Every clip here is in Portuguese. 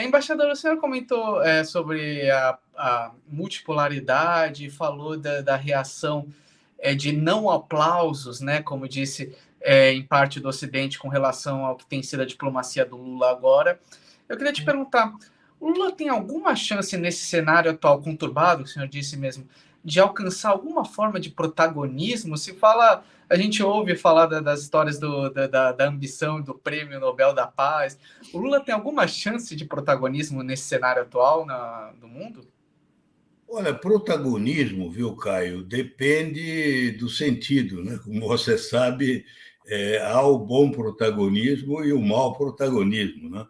Embaixador, o senhor comentou sobre a multipolaridade, falou da reação de não aplausos, né, como disse, em parte do Ocidente com relação ao que tem sido a diplomacia do Lula agora. Eu queria te perguntar, o Lula tem alguma chance nesse cenário atual conturbado, que o senhor disse mesmo, de alcançar alguma forma de protagonismo? A gente ouve falar das histórias da ambição do Prêmio Nobel da Paz. O Lula tem alguma chance de protagonismo nesse cenário atual do mundo? Olha, protagonismo, viu, Caio, depende do sentido, né? Como você sabe, há o bom protagonismo e o mau protagonismo, né?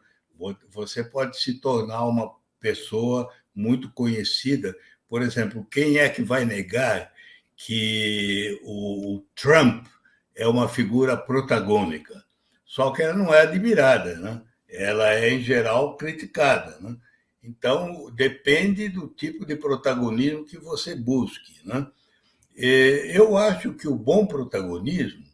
Você pode se tornar uma pessoa muito conhecida. Por exemplo, quem é que vai negar que o Trump é uma figura protagônica? Só que ela não é admirada, né? Ela é, em geral, criticada, né? Então, depende do tipo de protagonismo que você busque, né? Eu acho que o bom protagonismo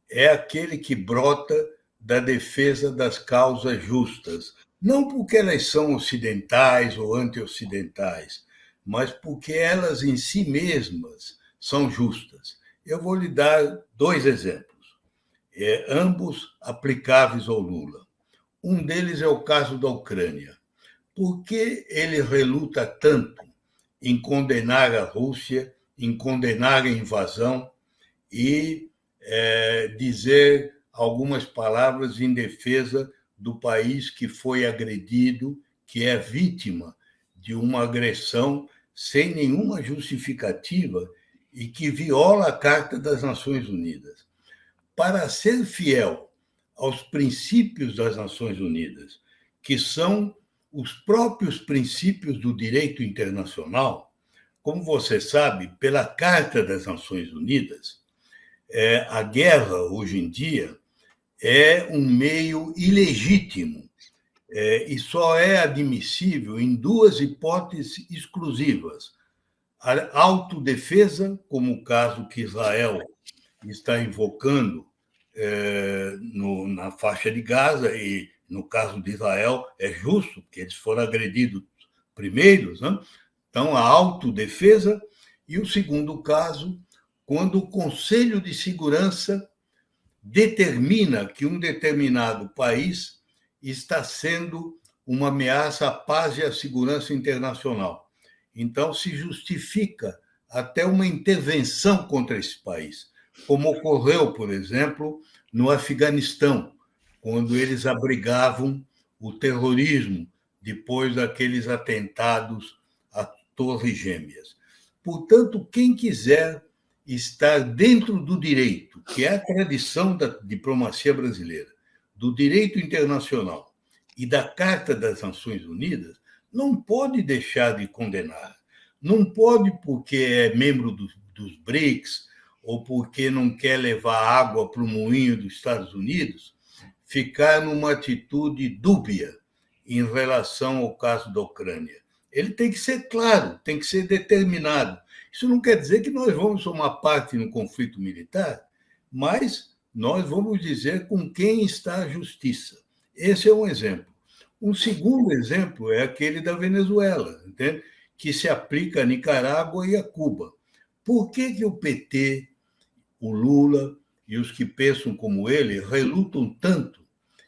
é aquele que brota da defesa das causas justas, não porque elas são ocidentais ou anti-ocidentais, mas porque elas em si mesmas são justas. Eu vou lhe dar dois exemplos, ambos aplicáveis ao Lula. Um deles é o caso da Ucrânia. Por que ele reluta tanto em condenar a Rússia, em condenar a invasão e dizer algumas palavras em defesa do país que foi agredido, que é vítima de uma agressão sem nenhuma justificativa e que viola a Carta das Nações Unidas? Para ser fiel aos princípios das Nações Unidas, que são os próprios princípios do direito internacional, como você sabe, pela Carta das Nações Unidas, a guerra, hoje em dia, é um meio ilegítimo e só é admissível em duas hipóteses exclusivas: a autodefesa, como o caso que Israel está invocando na faixa de Gaza, e no caso de Israel é justo, porque eles foram agredidos primeiros, né? Então, a autodefesa. E o segundo caso, quando o Conselho de Segurança determina que um determinado país está sendo uma ameaça à paz e à segurança internacional. Então, se justifica até uma intervenção contra esse país, como ocorreu, por exemplo, no Afeganistão, quando eles abrigavam o terrorismo depois daqueles atentados à Torres Gêmeas. Portanto, quem quiser estar dentro do direito, que é a tradição da diplomacia brasileira, do direito internacional e da Carta das Nações Unidas, não pode deixar de condenar. Não pode porque é membro dos BRICS ou porque não quer levar água para o moinho dos Estados Unidos, ficar numa atitude dúbia em relação ao caso da Ucrânia. Ele tem que ser claro, tem que ser determinado. Isso não quer dizer que nós vamos tomar parte no conflito militar, mas nós vamos dizer com quem está a justiça. Esse é um exemplo. Um segundo exemplo é aquele da Venezuela, entende? Que se aplica a Nicarágua e a Cuba. Por que o PT, o Lula e os que pensam como ele relutam tanto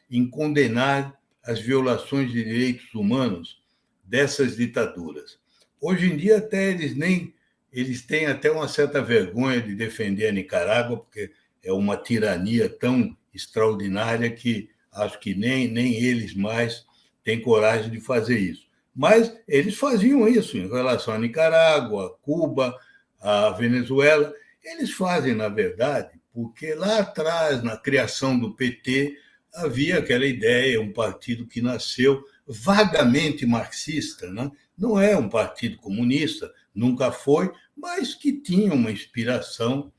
em condenar as violações de direitos humanos dessas ditaduras? Hoje em dia, até eles têm até uma certa vergonha de defender a Nicarágua, porque é uma tirania tão extraordinária que acho que nem eles mais têm coragem de fazer isso. Mas eles faziam isso em relação à Nicarágua, Cuba, à Venezuela. Eles fazem, na verdade, porque lá atrás, na criação do PT, havia aquela ideia, um partido que nasceu vagamente marxista, né? Não é um partido comunista, nunca foi, mas que tinha uma inspiração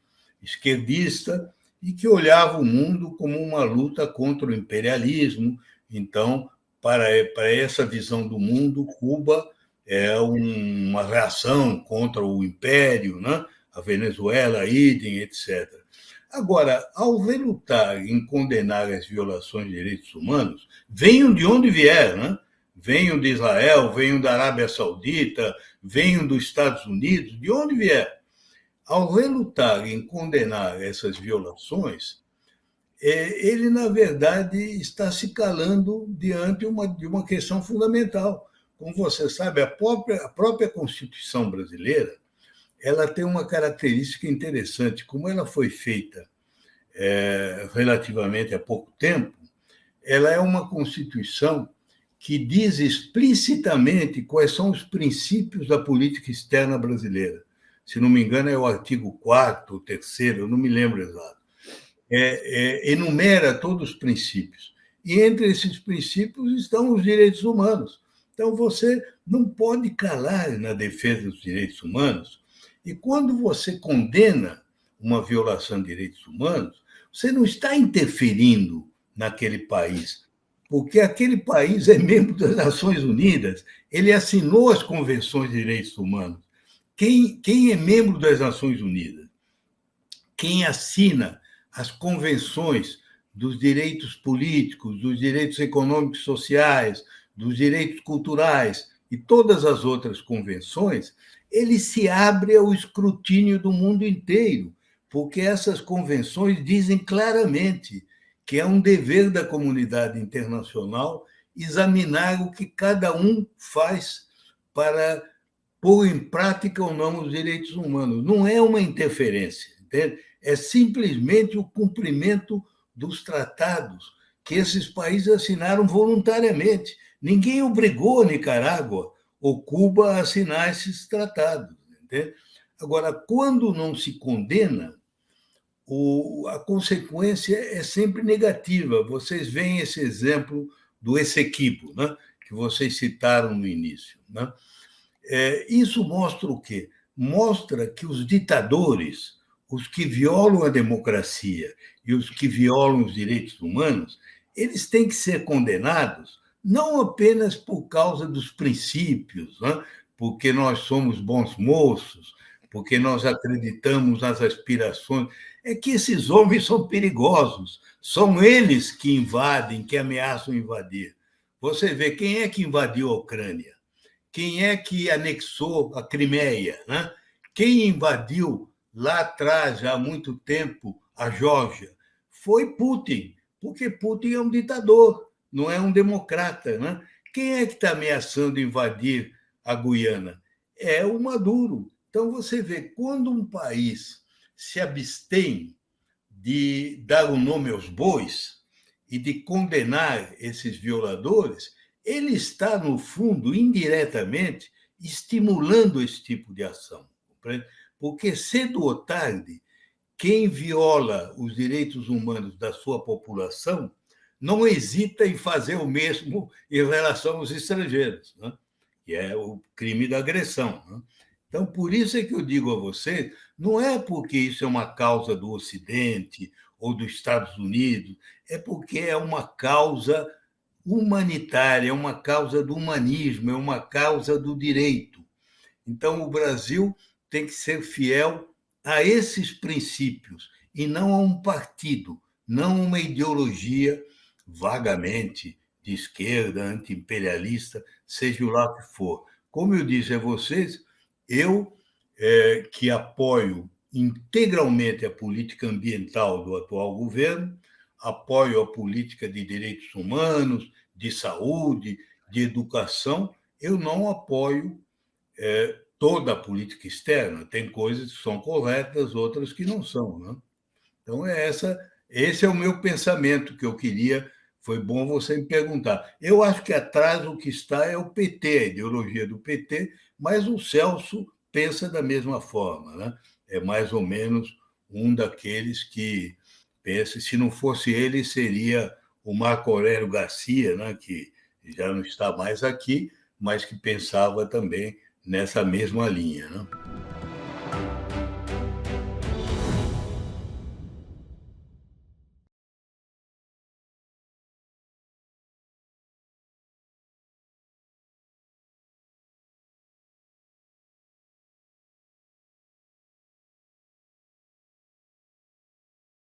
esquerdista e que olhava o mundo como uma luta contra o imperialismo. Então, para essa visão do mundo, Cuba é uma reação contra o império, né? A Venezuela, idem, etc. Agora, ao relutar em condenar as violações de direitos humanos, venham de onde vier, né? venham de Israel, venham da Arábia Saudita, venham dos Estados Unidos, de onde vier, ao relutar em condenar essas violações, ele, na verdade, está se calando diante de uma questão fundamental. Como você sabe, a própria Constituição brasileira, ela tem uma característica interessante. Como ela foi feita relativamente há pouco tempo, ela é uma Constituição que diz explicitamente quais são os princípios da política externa brasileira. Se não me engano, é o artigo 4º, 3º, eu não me lembro exato. Enumera todos os princípios. E entre esses princípios estão os direitos humanos. Então, você não pode calar na defesa dos direitos humanos. E quando você condena uma violação de direitos humanos, você não está interferindo naquele país, porque aquele país é membro das Nações Unidas, ele assinou as convenções de direitos humanos. Quem é membro das Nações Unidas? Quem assina as convenções dos direitos políticos, dos direitos econômicos e sociais, dos direitos culturais e todas as outras convenções, ele se abre ao escrutínio do mundo inteiro, porque essas convenções dizem claramente que é um dever da comunidade internacional examinar o que cada um faz para pôr em prática ou não os direitos humanos. Não é uma interferência, entende? É simplesmente o cumprimento dos tratados que esses países assinaram voluntariamente. Ninguém obrigou a Nicarágua ou Cuba a assinar esses tratados, entende? Agora, quando não se condena, a consequência é sempre negativa. Vocês veem esse exemplo do Essequibo, né, que vocês citaram no início. Né? Isso mostra o quê? Mostra que os ditadores, os que violam a democracia e os que violam os direitos humanos, eles têm que ser condenados não apenas por causa dos princípios, né? Porque nós somos bons moços, porque nós acreditamos nas aspirações. É que esses homens são perigosos, são eles que invadem, que ameaçam invadir. Você vê quem é que invadiu a Ucrânia, quem é que anexou a Crimeia, né? Quem invadiu lá atrás, já há muito tempo, a Geórgia, foi Putin, porque Putin é um ditador, não é um democrata. Né? Quem é que está ameaçando invadir a Guiana? É o Maduro. Então, você vê, quando um país se abstém de dar o nome aos bois e de condenar esses violadores, ele está, no fundo, indiretamente, estimulando esse tipo de ação. Porque, cedo ou tarde, quem viola os direitos humanos da sua população não hesita em fazer o mesmo em relação aos estrangeiros, né? Que é o crime da agressão. Né? Então, por isso é que eu digo a vocês, não é porque isso é uma causa do Ocidente ou dos Estados Unidos, é porque é uma causa humanitária, é uma causa do humanismo, é uma causa do direito. Então, o Brasil tem que ser fiel a esses princípios e não a um partido, não uma ideologia vagamente de esquerda, anti-imperialista, seja lá o que for. Como eu disse a vocês, eu que apoio integralmente a política ambiental do atual governo, apoio a política de direitos humanos, de saúde, de educação, eu não apoio toda a política externa. Tem coisas que são corretas, outras que não são. Né? Então, esse é o meu pensamento que eu queria. Foi bom você me perguntar. Eu acho que atrás o que está é o PT, a ideologia do PT, mas o Celso pensa da mesma forma. Né? É mais ou menos um daqueles que pensa, se não fosse ele, seria o Marco Aurélio Garcia, né? Que já não está mais aqui, mas que pensava também nessa mesma linha. Né?